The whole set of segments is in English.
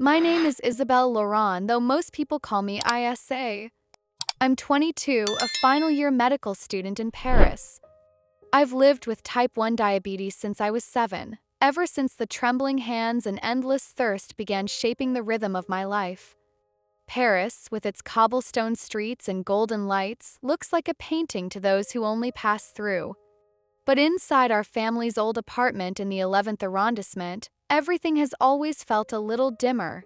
My name is Isabelle Laurent, though most people call me ISA. I'm 22, a final-year medical student in Paris. I've lived with type 1 diabetes since I was 7, ever since the trembling hands and endless thirst began shaping the rhythm of my life. Paris, with its cobblestone streets and golden lights, looks like a painting to those who only pass through. But inside our family's old apartment in the 11th arrondissement, everything has always felt a little dimmer.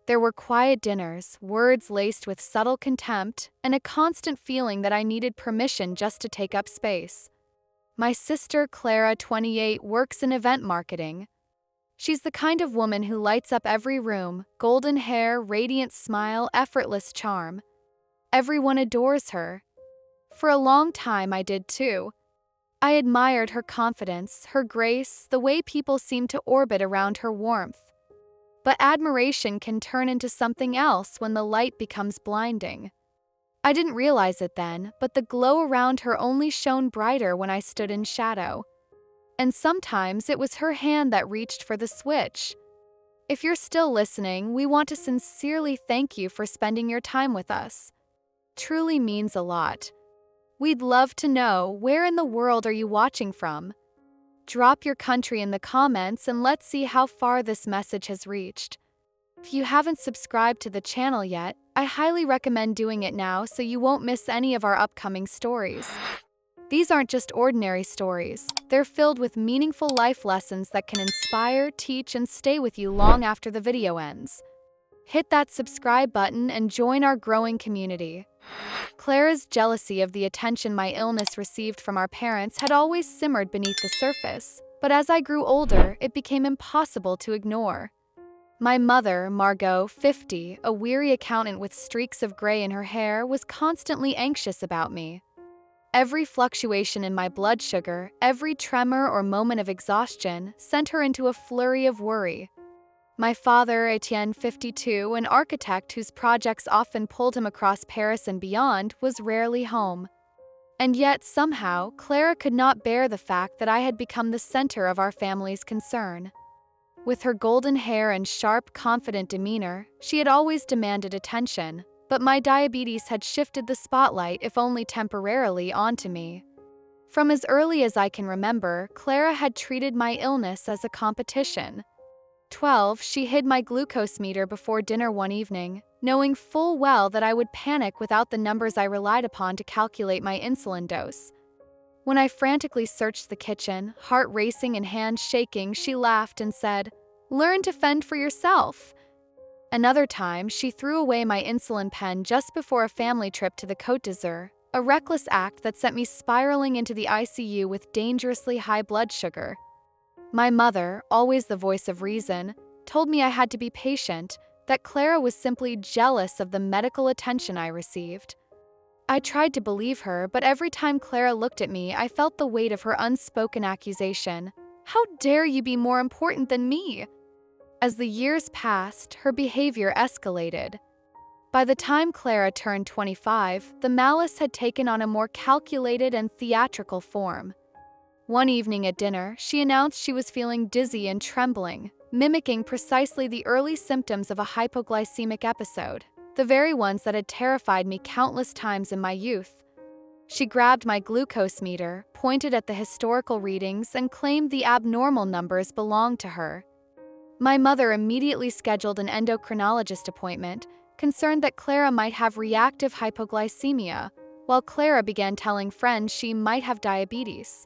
There were quiet dinners, words laced with subtle contempt, and a constant feeling that I needed permission just to take up space. My sister, Clara, 28, works in event marketing. She's the kind of woman who lights up every room, golden hair, radiant smile, effortless charm. Everyone adores her. For a long time I did too. I admired her confidence, her grace, the way people seemed to orbit around her warmth. But admiration can turn into something else when the light becomes blinding. I didn't realize it then, but the glow around her only shone brighter when I stood in shadow. And sometimes it was her hand that reached for the switch. If you're still listening, we want to sincerely thank you for spending your time with us. Truly means a lot. We'd love to know, where in the world are you watching from? Drop your country in the comments and let's see how far this message has reached. If you haven't subscribed to the channel yet, I highly recommend doing it now so you won't miss any of our upcoming stories. These aren't just ordinary stories. They're filled with meaningful life lessons that can inspire, teach, and stay with you long after the video ends. Hit that subscribe button and join our growing community. Clara's jealousy of the attention my illness received from our parents had always simmered beneath the surface, but as I grew older, it became impossible to ignore. My mother, Margot, 50, a weary accountant with streaks of gray in her hair, was constantly anxious about me. Every fluctuation in my blood sugar, every tremor or moment of exhaustion sent her into a flurry of worry. My father, Etienne, 52, an architect whose projects often pulled him across Paris and beyond, was rarely home. And yet, somehow, Clara could not bear the fact that I had become the center of our family's concern. With her golden hair and sharp, confident demeanor, she had always demanded attention, but my diabetes had shifted the spotlight, if only temporarily, onto me. From as early as I can remember, Clara had treated my illness as a competition. 12, she hid my glucose meter before dinner one evening, knowing full well that I would panic without the numbers I relied upon to calculate my insulin dose. When I frantically searched the kitchen, heart racing and hands shaking, she laughed and said, "Learn to fend for yourself." Another time, she threw away my insulin pen just before a family trip to the Côte d'Azur, a reckless act that sent me spiraling into the ICU with dangerously high blood sugar. My mother, always the voice of reason, told me I had to be patient, that Clara was simply jealous of the medical attention I received. I tried to believe her, but every time Clara looked at me, I felt the weight of her unspoken accusation. "How dare you be more important than me?" As the years passed, her behavior escalated. By the time Clara turned 25, the malice had taken on a more calculated and theatrical form. One evening at dinner, she announced she was feeling dizzy and trembling, mimicking precisely the early symptoms of a hypoglycemic episode, the very ones that had terrified me countless times in my youth. She grabbed my glucose meter, pointed at the historical readings, and claimed the abnormal numbers belonged to her. My mother immediately scheduled an endocrinologist appointment, concerned that Clara might have reactive hypoglycemia, while Clara began telling friends she might have diabetes.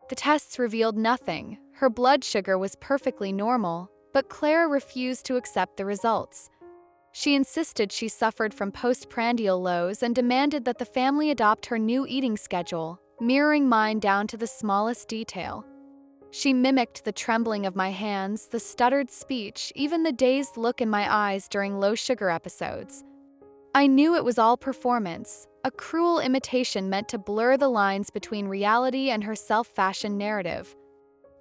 The tests revealed nothing. Her blood sugar was perfectly normal, but Clara refused to accept the results. She insisted she suffered from postprandial lows and demanded that the family adopt her new eating schedule, mirroring mine down to the smallest detail. She mimicked the trembling of my hands, the stuttered speech, even the dazed look in my eyes during low-sugar episodes. I knew it was all performance, a cruel imitation meant to blur the lines between reality and her self-fashioned narrative.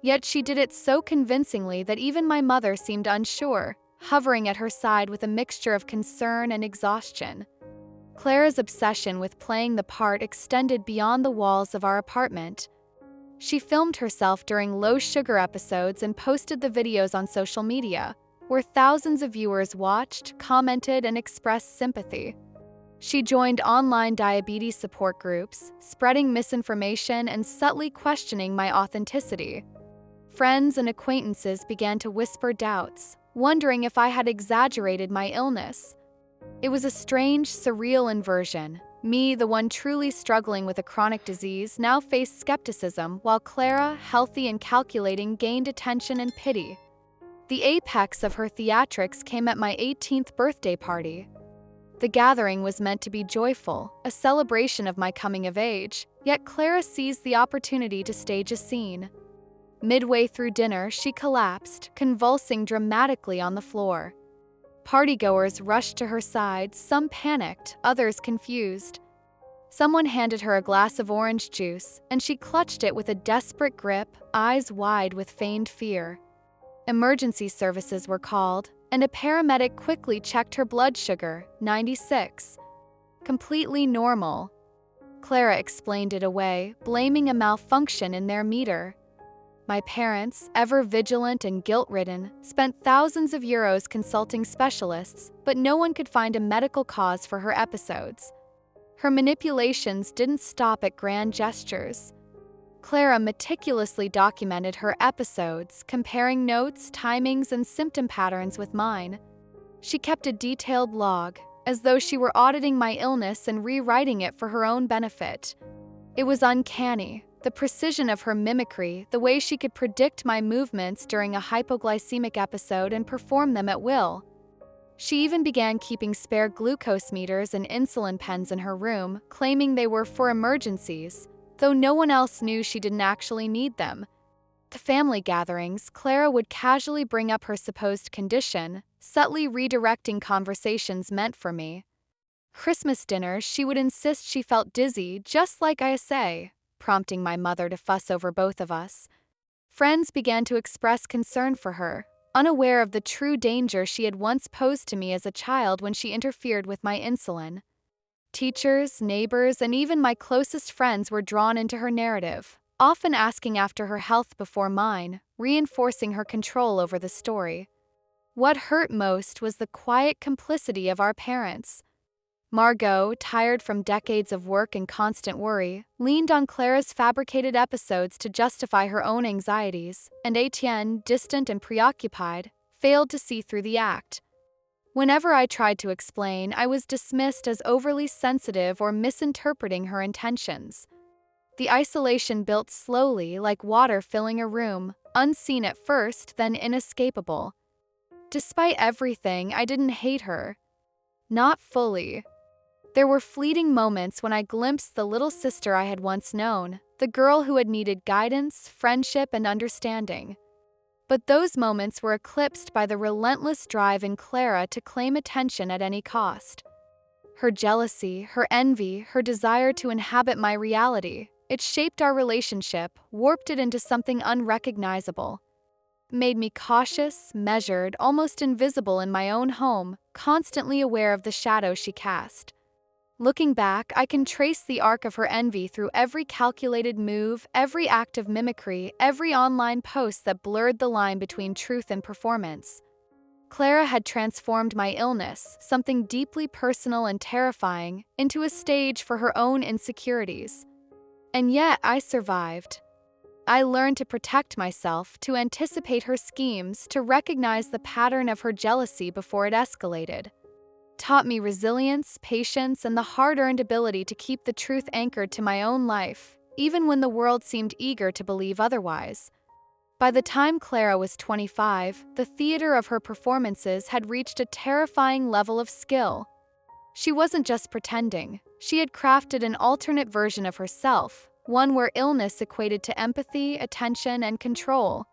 Yet she did it so convincingly that even my mother seemed unsure, hovering at her side with a mixture of concern and exhaustion. Clara's obsession with playing the part extended beyond the walls of our apartment. She filmed herself during low-sugar episodes and posted the videos on social media, where thousands of viewers watched, commented, and expressed sympathy. She joined online diabetes support groups, spreading misinformation and subtly questioning my authenticity. Friends and acquaintances began to whisper doubts, wondering if I had exaggerated my illness. It was a strange, surreal inversion. Me, the one truly struggling with a chronic disease, now faced skepticism, while Clara, healthy and calculating, gained attention and pity. The apex of her theatrics came at my 18th birthday party. The gathering was meant to be joyful, a celebration of my coming of age, yet Clara seized the opportunity to stage a scene. Midway through dinner, she collapsed, convulsing dramatically on the floor. Partygoers rushed to her side, some panicked, others confused. Someone handed her a glass of orange juice, and she clutched it with a desperate grip, eyes wide with feigned fear. Emergency services were called, and a paramedic quickly checked her blood sugar, 96. Completely normal. Clara explained it away, blaming a malfunction in their meter. My parents, ever vigilant and guilt-ridden, spent thousands of euros consulting specialists, but no one could find a medical cause for her episodes. Her manipulations didn't stop at grand gestures. Clara meticulously documented her episodes, comparing notes, timings, and symptom patterns with mine. She kept a detailed log, as though she were auditing my illness and rewriting it for her own benefit. It was uncanny. The precision of her mimicry, the way she could predict my movements during a hypoglycemic episode and perform them at will. She even began keeping spare glucose meters and insulin pens in her room, claiming they were for emergencies, though no one else knew she didn't actually need them. At family gatherings, Clara would casually bring up her supposed condition, subtly redirecting conversations meant for me. Christmas dinners, she would insist she felt dizzy, just like I say, prompting my mother to fuss over both of us. Friends began to express concern for her, unaware of the true danger she had once posed to me as a child when she interfered with my insulin. Teachers, neighbors, and even my closest friends were drawn into her narrative, often asking after her health before mine, reinforcing her control over the story. What hurt most was the quiet complicity of our parents. Margot, tired from decades of work and constant worry, leaned on Clara's fabricated episodes to justify her own anxieties, and Etienne, distant and preoccupied, failed to see through the act. Whenever I tried to explain, I was dismissed as overly sensitive or misinterpreting her intentions. The isolation built slowly, like water filling a room, unseen at first, then inescapable. Despite everything, I didn't hate her. Not fully. There were fleeting moments when I glimpsed the little sister I had once known, the girl who had needed guidance, friendship, and understanding. But those moments were eclipsed by the relentless drive in Clara to claim attention at any cost. Her jealousy, her envy, her desire to inhabit my reality, it shaped our relationship, warped it into something unrecognizable. It made me cautious, measured, almost invisible in my own home, constantly aware of the shadow she cast. Looking back, I can trace the arc of her envy through every calculated move, every act of mimicry, every online post that blurred the line between truth and performance. Clara had transformed my illness, something deeply personal and terrifying, into a stage for her own insecurities. And yet I survived. I learned to protect myself, to anticipate her schemes, to recognize the pattern of her jealousy before it escalated. Taught me resilience, patience, and the hard-earned ability to keep the truth anchored to my own life, even when the world seemed eager to believe otherwise. By the time Clara was 25, the theater of her performances had reached a terrifying level of skill. She wasn't just pretending. She had crafted an alternate version of herself, one where illness equated to empathy, attention, and control.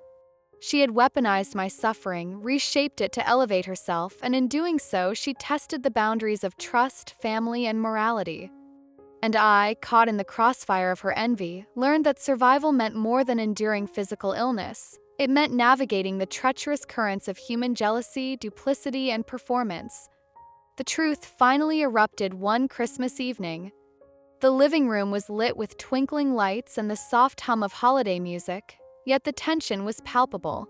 She had weaponized my suffering, reshaped it to elevate herself, and in doing so, she tested the boundaries of trust, family, and morality. And I, caught in the crossfire of her envy, learned that survival meant more than enduring physical illness. It meant navigating the treacherous currents of human jealousy, duplicity, and performance. The truth finally erupted one Christmas evening. The living room was lit with twinkling lights and the soft hum of holiday music, yet the tension was palpable.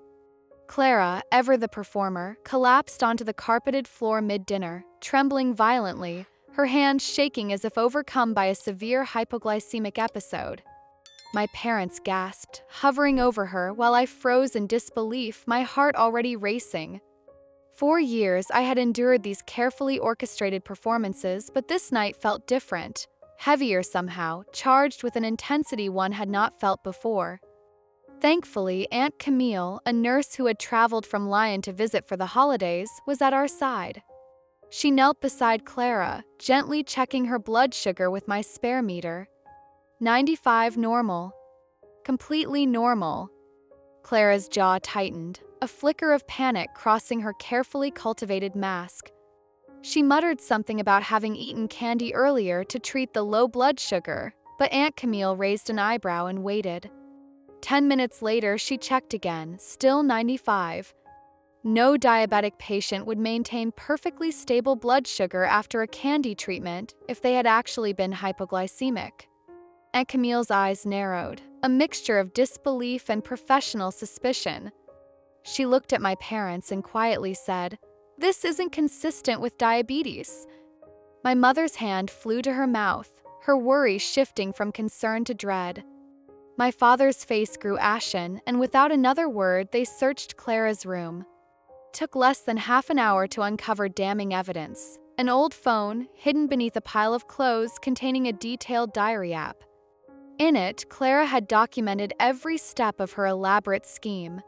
Clara, ever the performer, collapsed onto the carpeted floor mid-dinner, trembling violently, her hands shaking as if overcome by a severe hypoglycemic episode. My parents gasped, hovering over her while I froze in disbelief, my heart already racing. For years, I had endured these carefully orchestrated performances, but this night felt different, heavier somehow, charged with an intensity one had not felt before. Thankfully, Aunt Camille, a nurse who had traveled from Lyon to visit for the holidays, was at our side. She knelt beside Clara, gently checking her blood sugar with my spare meter. 95 normal. Completely normal. Clara's jaw tightened, a flicker of panic crossing her carefully cultivated mask. She muttered something about having eaten candy earlier to treat the low blood sugar, but Aunt Camille raised an eyebrow and waited. 10 minutes later, she checked again, still 95. No diabetic patient would maintain perfectly stable blood sugar after a candy treatment if they had actually been hypoglycemic. Aunt Camille's eyes narrowed, a mixture of disbelief and professional suspicion. She looked at my parents and quietly said, "This isn't consistent with diabetes." My mother's hand flew to her mouth, her worry shifting from concern to dread. My father's face grew ashen, and without another word, they searched Clara's room. It took less than half an hour to uncover damning evidence: an old phone hidden beneath a pile of clothes containing a detailed diary app. In it, Clara had documented every step of her elaborate scheme.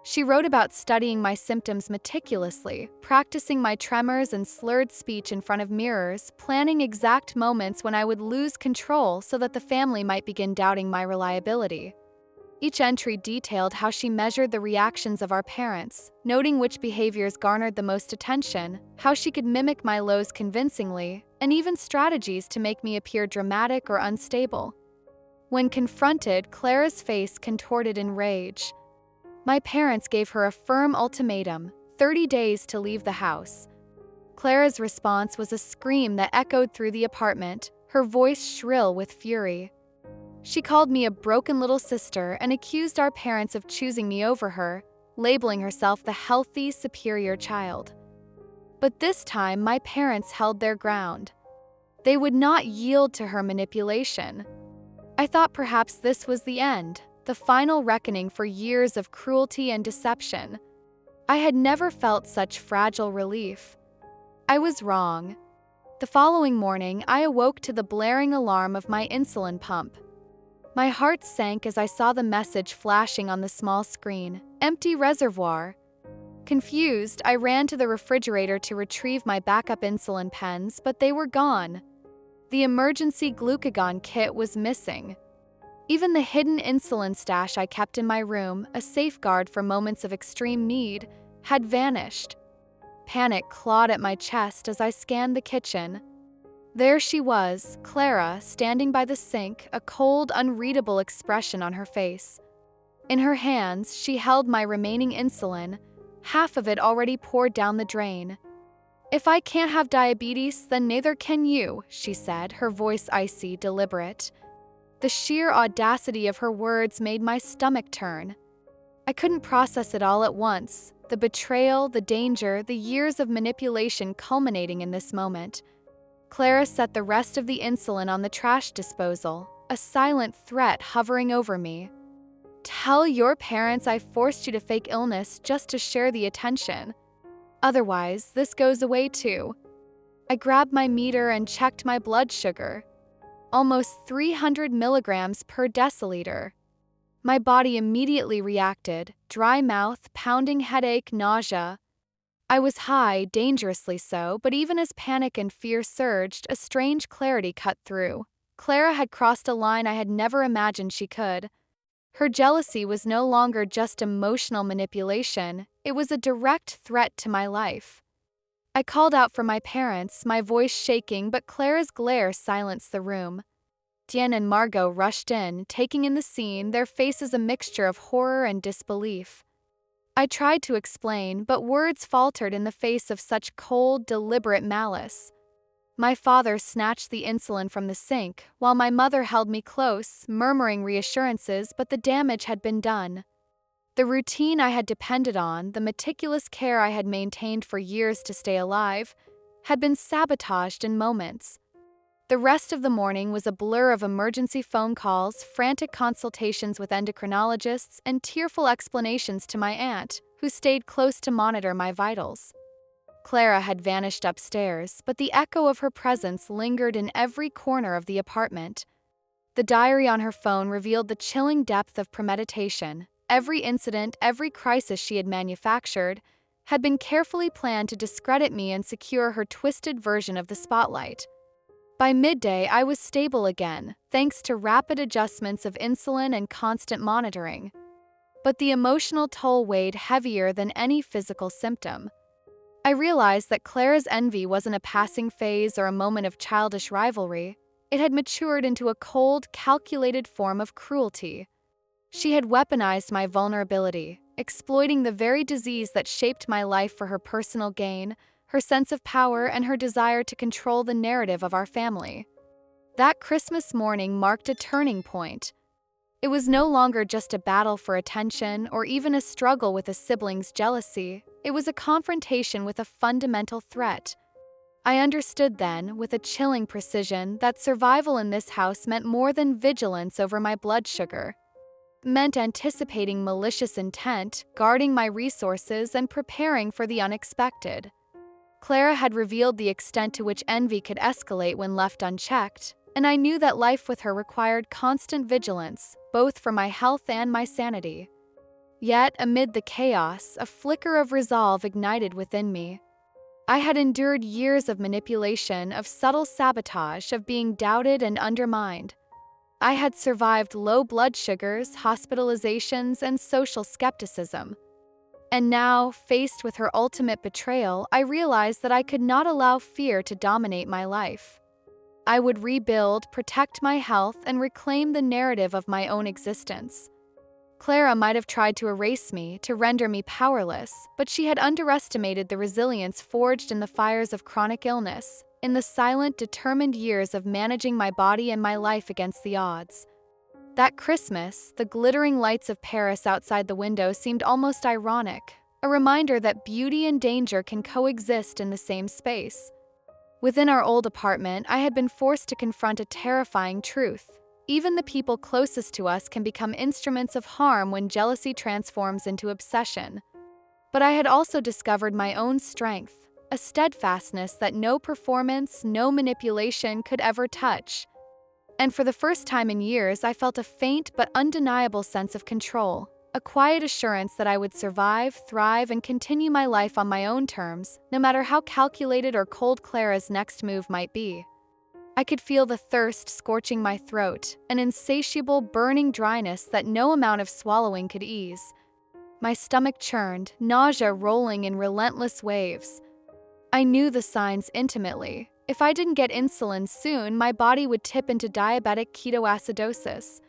She wrote about studying my symptoms meticulously, practicing my tremors and slurred speech in front of mirrors, planning exact moments when I would lose control so that the family might begin doubting my reliability. Each entry detailed how she measured the reactions of our parents, noting which behaviors garnered the most attention, how she could mimic my lows convincingly, and even strategies to make me appear dramatic or unstable. When confronted, Clara's face contorted in rage. My parents gave her a firm ultimatum: 30 days to leave the house. Clara's response was a scream that echoed through the apartment, her voice shrill with fury. She called me a broken little sister and accused our parents of choosing me over her, labeling herself the healthy, superior child. But this time, my parents held their ground. They would not yield to her manipulation. I thought perhaps this was the end, the final reckoning for years of cruelty and deception. I had never felt such fragile relief. I was wrong. The following morning, I awoke to the blaring alarm of my insulin pump. My heart sank as I saw the message flashing on the small screen: empty reservoir. Confused, I ran to the refrigerator to retrieve my backup insulin pens, but they were gone. The emergency glucagon kit was missing. Even the hidden insulin stash I kept in my room, a safeguard for moments of extreme need, had vanished. Panic clawed at my chest as I scanned the kitchen. There she was, Clara, standing by the sink, a cold, unreadable expression on her face. In her hands, she held my remaining insulin, half of it already poured down the drain. "If I can't have diabetes, then neither can you," she said, her voice icy, deliberate. The sheer audacity of her words made my stomach turn. I couldn't process it all at once: the betrayal, the danger, the years of manipulation culminating in this moment. Clara set the rest of the insulin on the trash disposal, a silent threat hovering over me. "Tell your parents I forced you to fake illness just to share the attention. Otherwise, this goes away too." I grabbed my meter and checked my blood sugar. Almost 300 milligrams per deciliter. My body immediately reacted: dry mouth, pounding headache, nausea. I was high, dangerously so, but even as panic and fear surged, a strange clarity cut through. Clara had crossed a line I had never imagined she could. Her jealousy was no longer just emotional manipulation, it was a direct threat to my life. I called out for my parents, my voice shaking, but Clara's glare silenced the room. Diane and Margot rushed in, taking in the scene, their faces a mixture of horror and disbelief. I tried to explain, but words faltered in the face of such cold, deliberate malice. My father snatched the insulin from the sink, while my mother held me close, murmuring reassurances, but the damage had been done. The routine I had depended on, the meticulous care I had maintained for years to stay alive, had been sabotaged in moments. The rest of the morning was a blur of emergency phone calls, frantic consultations with endocrinologists, and tearful explanations to my aunt, who stayed close to monitor my vitals. Clara had vanished upstairs, but the echo of her presence lingered in every corner of the apartment. The diary on her phone revealed the chilling depth of premeditation. Every incident, every crisis she had manufactured, had been carefully planned to discredit me and secure her twisted version of the spotlight. By midday, I was stable again, thanks to rapid adjustments of insulin and constant monitoring. But the emotional toll weighed heavier than any physical symptom. I realized that Clara's envy wasn't a passing phase or a moment of childish rivalry. It had matured into a cold, calculated form of cruelty. She had weaponized my vulnerability, exploiting the very disease that shaped my life for her personal gain, her sense of power, and her desire to control the narrative of our family. That Christmas morning marked a turning point. It was no longer just a battle for attention or even a struggle with a sibling's jealousy. It was a confrontation with a fundamental threat. I understood then, with a chilling precision, that survival in this house meant more than vigilance over my blood sugar. It meant anticipating malicious intent, guarding my resources, and preparing for the unexpected. Clara had revealed the extent to which envy could escalate when left unchecked, and I knew that life with her required constant vigilance, both for my health and my sanity. Yet, amid the chaos, a flicker of resolve ignited within me. I had endured years of manipulation, of subtle sabotage, of being doubted and undermined. I had survived low blood sugars, hospitalizations, and social skepticism. And now, faced with her ultimate betrayal, I realized that I could not allow fear to dominate my life. I would rebuild, protect my health, and reclaim the narrative of my own existence. Clara might have tried to erase me, to render me powerless, but she had underestimated the resilience forged in the fires of chronic illness, in the silent, determined years of managing my body and my life against the odds. That Christmas, the glittering lights of Paris outside the window seemed almost ironic, a reminder that beauty and danger can coexist in the same space. Within our old apartment, I had been forced to confront a terrifying truth. Even the people closest to us can become instruments of harm when jealousy transforms into obsession. But I had also discovered my own strength, a steadfastness that no performance, no manipulation could ever touch. And for the first time in years, I felt a faint but undeniable sense of control, a quiet assurance that I would survive, thrive, and continue my life on my own terms, no matter how calculated or cold Clara's next move might be. I could feel the thirst scorching my throat, an insatiable, burning dryness that no amount of swallowing could ease. My stomach churned, nausea rolling in relentless waves. I knew the signs intimately. If I didn't get insulin soon, my body would tip into diabetic ketoacidosis.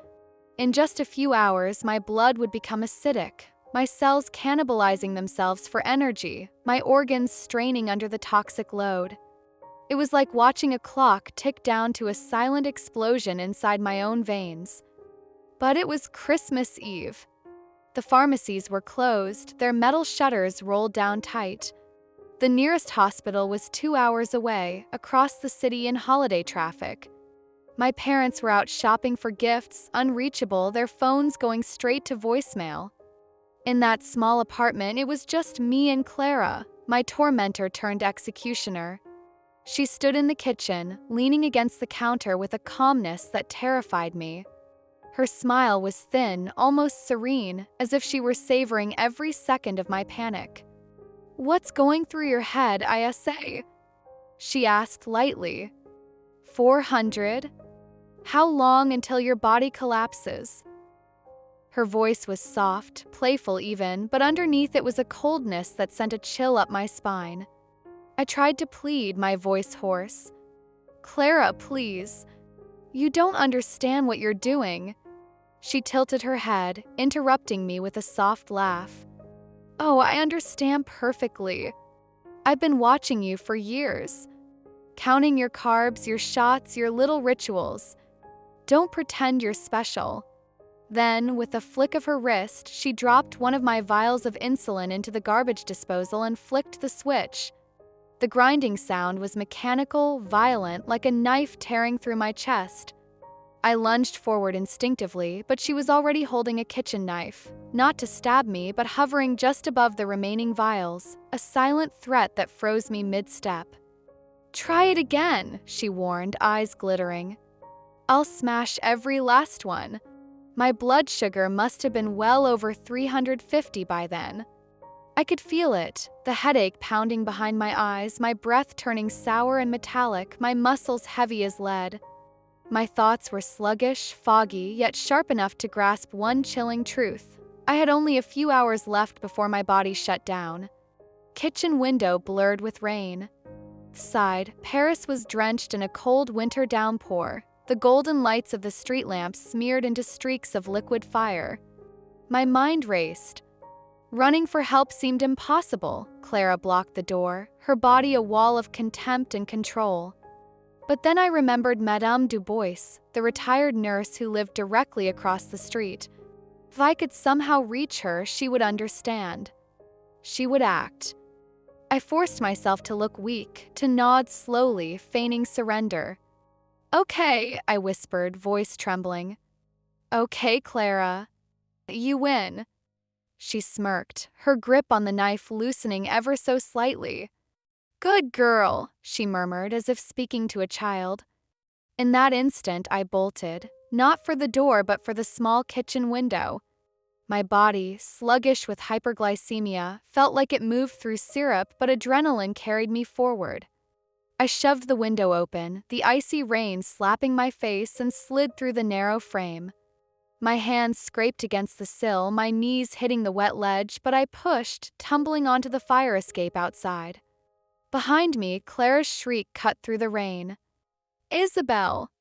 In just a few hours, my blood would become acidic, my cells cannibalizing themselves for energy, my organs straining under the toxic load. It was like watching a clock tick down to a silent explosion inside my own veins. But it was Christmas Eve. The pharmacies were closed, their metal shutters rolled down tight. The nearest hospital was 2 hours away, across the city in holiday traffic. My parents were out shopping for gifts, unreachable, their phones going straight to voicemail. In that small apartment, it was just me and Clara, my tormentor turned executioner. She stood in the kitchen, leaning against the counter with a calmness that terrified me. Her smile was thin, almost serene, as if she were savoring every second of my panic. "What's going through your head, ISA?" she asked lightly. 400? How long until your body collapses? Her voice was soft, playful even, but underneath it was a coldness that sent a chill up my spine. I tried to plead, my voice hoarse. "Clara, please. You don't understand what you're doing." She tilted her head, interrupting me with a soft laugh. "Oh, I understand perfectly. I've been watching you for years. Counting your carbs, your shots, your little rituals. Don't pretend you're special. Then, with a flick of her wrist, she dropped one of my vials of insulin into the garbage disposal and flicked the switch. The grinding sound was mechanical, violent, like a knife tearing through my chest. I lunged forward instinctively, but she was already holding a kitchen knife, not to stab me, but hovering just above the remaining vials, a silent threat that froze me mid-step. "Try it again," she warned, eyes glittering. "I'll smash every last one." My blood sugar must have been well over 350 by then. I could feel it, the headache pounding behind my eyes, my breath turning sour and metallic, my muscles heavy as lead. My thoughts were sluggish, foggy, yet sharp enough to grasp one chilling truth. I had only a few hours left before my body shut down. Kitchen window blurred with rain. Side, Paris was drenched in a cold winter downpour, the golden lights of the street lamps smeared into streaks of liquid fire. My mind raced. Running for help seemed impossible. Clara blocked the door, her body a wall of contempt and control. But then I remembered Madame Dubois, the retired nurse who lived directly across the street. If I could somehow reach her, she would understand. She would act. I forced myself to look weak, to nod slowly, feigning surrender. "Okay," I whispered, voice trembling. "Okay, Clara. You win." She smirked, her grip on the knife loosening ever so slightly. "Good girl," she murmured, as if speaking to a child. In that instant, I bolted, not for the door but for the small kitchen window. My body, sluggish with hyperglycemia, felt like it moved through syrup, but adrenaline carried me forward. I shoved the window open, the icy rain slapping my face, and slid through the narrow frame. My hands scraped against the sill, my knees hitting the wet ledge, but I pushed, tumbling onto the fire escape outside. Behind me, Clara's shriek cut through the rain. "Isabelle!"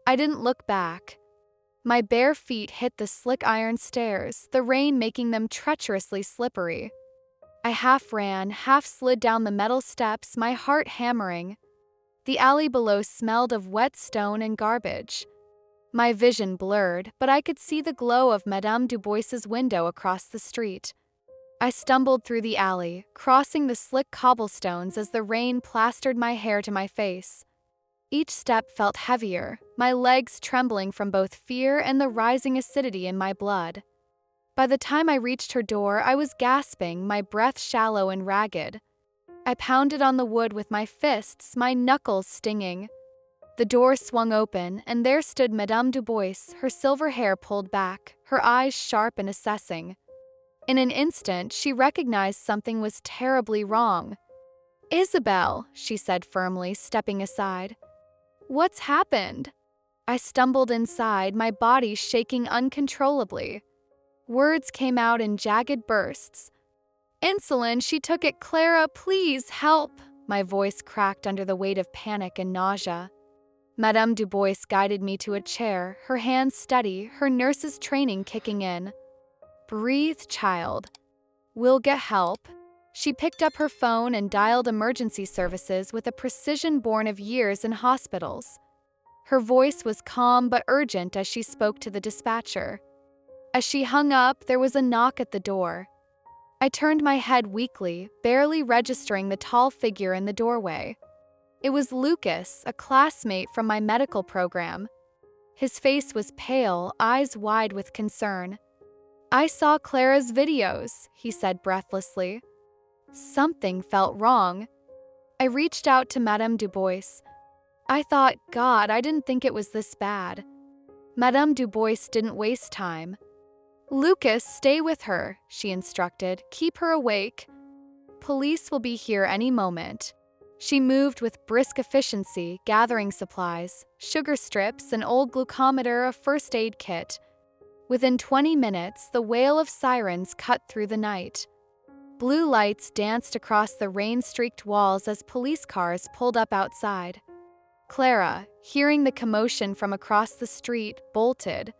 I didn't look back. My bare feet hit the slick iron stairs, the rain making them treacherously slippery. I half ran, half slid down the metal steps, my heart hammering. The alley below smelled of wet stone and garbage. My vision blurred, but I could see the glow of Madame Dubois's window across the street. I stumbled through the alley, crossing the slick cobblestones as the rain plastered my hair to my face. Each step felt heavier, my legs trembling from both fear and the rising acidity in my blood. By the time I reached her door, I was gasping, my breath shallow and ragged. I pounded on the wood with my fists, my knuckles stinging. The door swung open, and there stood Madame Dubois, her silver hair pulled back, her eyes sharp and assessing. In an instant, she recognized something was terribly wrong. "Isabelle," she said firmly, stepping aside. "What's happened?" I stumbled inside, my body shaking uncontrollably. Words came out in jagged bursts. "Insulin, she took it, Clara, please help." My voice cracked under the weight of panic and nausea. Madame Dubois guided me to a chair, her hands steady, her nurse's training kicking in. "Breathe, child. We'll get help." She picked up her phone and dialed emergency services with a precision born of years in hospitals. Her voice was calm but urgent as she spoke to the dispatcher. As she hung up, there was a knock at the door. I turned my head weakly, barely registering the tall figure in the doorway. It was Lucas, a classmate from my medical program. His face was pale, eyes wide with concern. "I saw Clara's videos," he said breathlessly. Something felt wrong. I reached out to Madame Dubois. I thought, God, I didn't think it was this bad. Madame Dubois didn't waste time. "Lucas, stay with her," she instructed. "Keep her awake. Police will be here any moment." She moved with brisk efficiency, gathering supplies, sugar strips, an old glucometer, a first aid kit. Within 20 minutes, the wail of sirens cut through the night. Blue lights danced across the rain-streaked walls as police cars pulled up outside. Clara, hearing the commotion from across the street, bolted.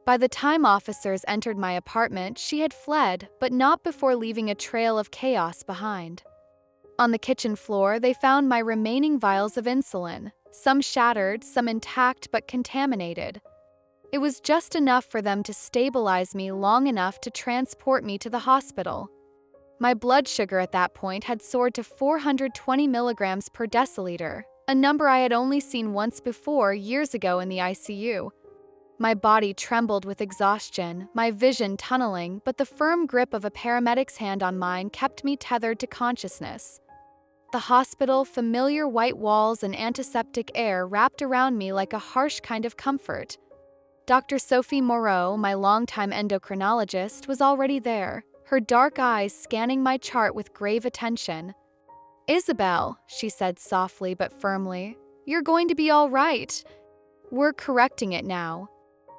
By the time officers entered my apartment, she had fled, but not before leaving a trail of chaos behind. On the kitchen floor, they found my remaining vials of insulin, some shattered, some intact but contaminated. It was just enough for them to stabilize me long enough to transport me to the hospital. My blood sugar at that point had soared to 420 milligrams per deciliter, a number I had only seen once before years ago in the ICU. My body trembled with exhaustion, my vision tunneling, but the firm grip of a paramedic's hand on mine kept me tethered to consciousness. The hospital, familiar white walls and antiseptic air wrapped around me like a harsh kind of comfort. Dr. Sophie Moreau, my longtime endocrinologist, was already there, her dark eyes scanning my chart with grave attention. "Isabelle," she said softly but firmly, "you're going to be all right. We're correcting it now."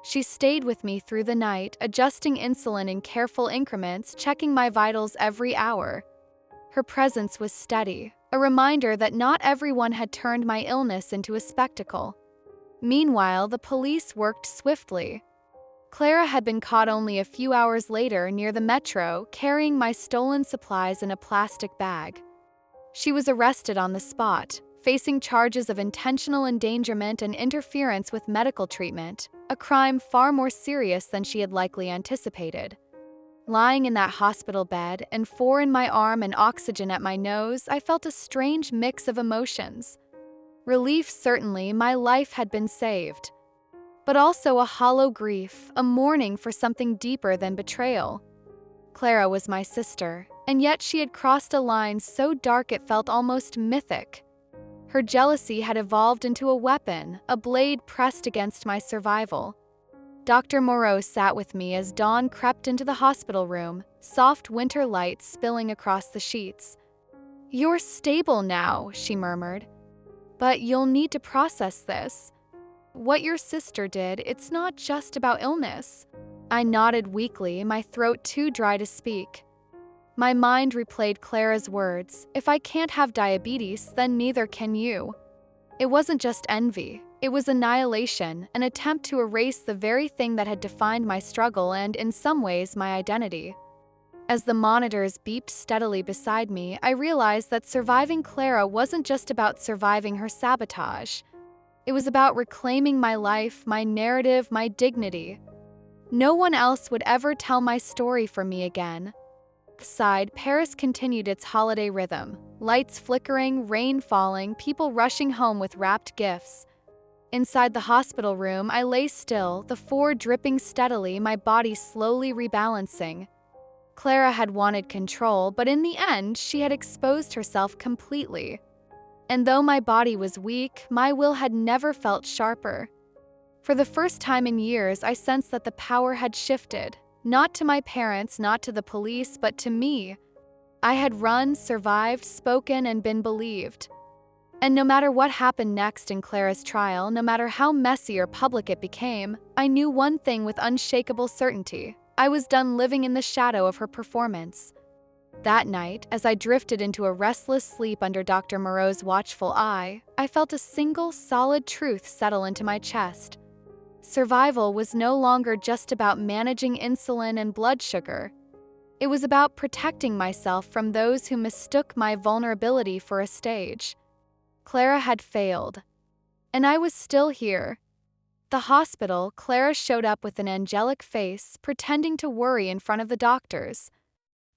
She stayed with me through the night, adjusting insulin in careful increments, checking my vitals every hour. Her presence was steady, a reminder that not everyone had turned my illness into a spectacle. Meanwhile, the police worked swiftly. Clara had been caught only a few hours later near the metro, carrying my stolen supplies in a plastic bag. She was arrested on the spot, facing charges of intentional endangerment and interference with medical treatment, a crime far more serious than she had likely anticipated. Lying in that hospital bed, and four in my arm and oxygen at my nose, I felt a strange mix of emotions. Relief, certainly, my life had been saved. But also a hollow grief, a mourning for something deeper than betrayal. Clara was my sister, and yet she had crossed a line so dark it felt almost mythic. Her jealousy had evolved into a weapon, a blade pressed against my survival. Dr. Moreau sat with me as dawn crept into the hospital room, soft winter light spilling across the sheets. "You're stable now," she murmured. "But you'll need to process this. What your sister did, it's not just about illness." I nodded weakly, my throat too dry to speak. My mind replayed Clara's words, "If I can't have diabetes, then neither can you." It wasn't just envy. It was annihilation, an attempt to erase the very thing that had defined my struggle and, in some ways, my identity. As the monitors beeped steadily beside me, I realized that surviving Clara wasn't just about surviving her sabotage. It was about reclaiming my life, my narrative, my dignity. No one else would ever tell my story for me again. Outside, Paris continued its holiday rhythm. Lights flickering, rain falling, people rushing home with wrapped gifts. Inside the hospital room, I lay still, the four dripping steadily, my body slowly rebalancing. Clara had wanted control, but in the end, she had exposed herself completely. And though my body was weak, my will had never felt sharper. For the first time in years, I sensed that the power had shifted, not to my parents, not to the police, but to me. I had run, survived, spoken, and been believed. And no matter what happened next in Clara's trial, no matter how messy or public it became, I knew one thing with unshakable certainty. I was done living in the shadow of her performance. That night, as I drifted into a restless sleep under Dr. Moreau's watchful eye, I felt a single, solid truth settle into my chest. Survival was no longer just about managing insulin and blood sugar. It was about protecting myself from those who mistook my vulnerability for a stage. Clara had failed, and I was still here. The hospital, Clara showed up with an angelic face, pretending to worry in front of the doctors.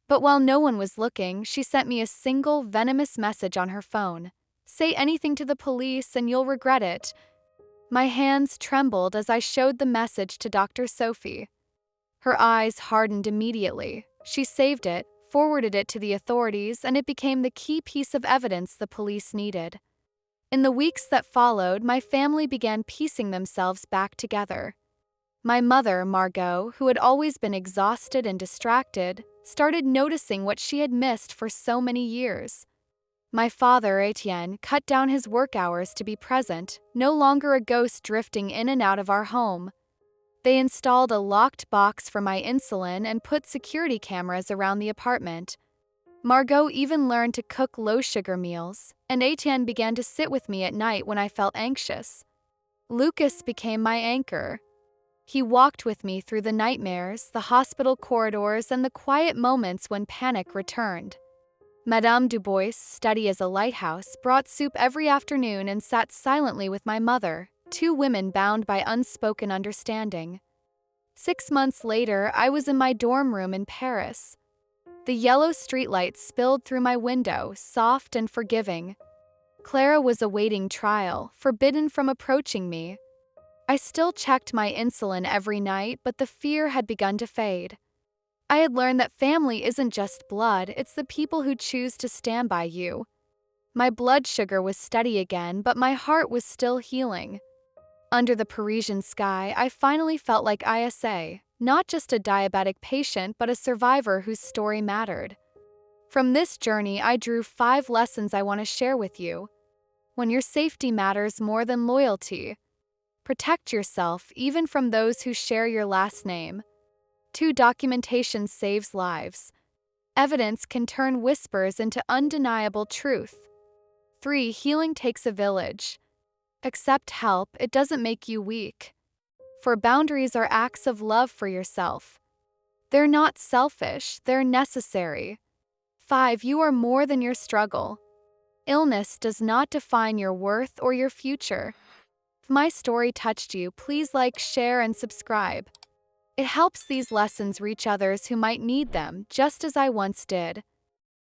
But while no one was looking, she sent me a single, venomous message on her phone. "Say anything to the police and you'll regret it." My hands trembled as I showed the message to Dr. Sophie. Her eyes hardened immediately. She saved it, forwarded it to the authorities, and it became the key piece of evidence the police needed. In the weeks that followed, my family began piecing themselves back together. My mother, Margot, who had always been exhausted and distracted, started noticing what she had missed for so many years. My father, Etienne, cut down his work hours to be present, no longer a ghost drifting in and out of our home. They installed a locked box for my insulin and put security cameras around the apartment. Margot even learned to cook low-sugar meals, and Etienne began to sit with me at night when I felt anxious. Lucas became my anchor. He walked with me through the nightmares, the hospital corridors, and the quiet moments when panic returned. Madame Dubois, steady as a lighthouse, brought soup every afternoon and sat silently with my mother, two women bound by unspoken understanding. 6 months later, I was in my dorm room in Paris. The yellow streetlight spilled through my window, soft and forgiving. Clara was awaiting trial, forbidden from approaching me. I still checked my insulin every night, but the fear had begun to fade. I had learned that family isn't just blood, it's the people who choose to stand by you. My blood sugar was steady again, but my heart was still healing. Under the Parisian sky, I finally felt like Isa, not just a diabetic patient, but a survivor whose story mattered. From this journey, I drew 5 lessons I want to share with you. When your safety matters more than loyalty. Protect yourself, even from those who share your last name. 2. Documentation saves lives. Evidence can turn whispers into undeniable truth. 3. Healing takes a village. Accept help, it doesn't make you weak. For boundaries are acts of love for yourself. They're not selfish, they're necessary. 5. You are more than your struggle. Illness does not define your worth or your future. If my story touched you, please like, share, and subscribe. It helps these lessons reach others who might need them, just as I once did.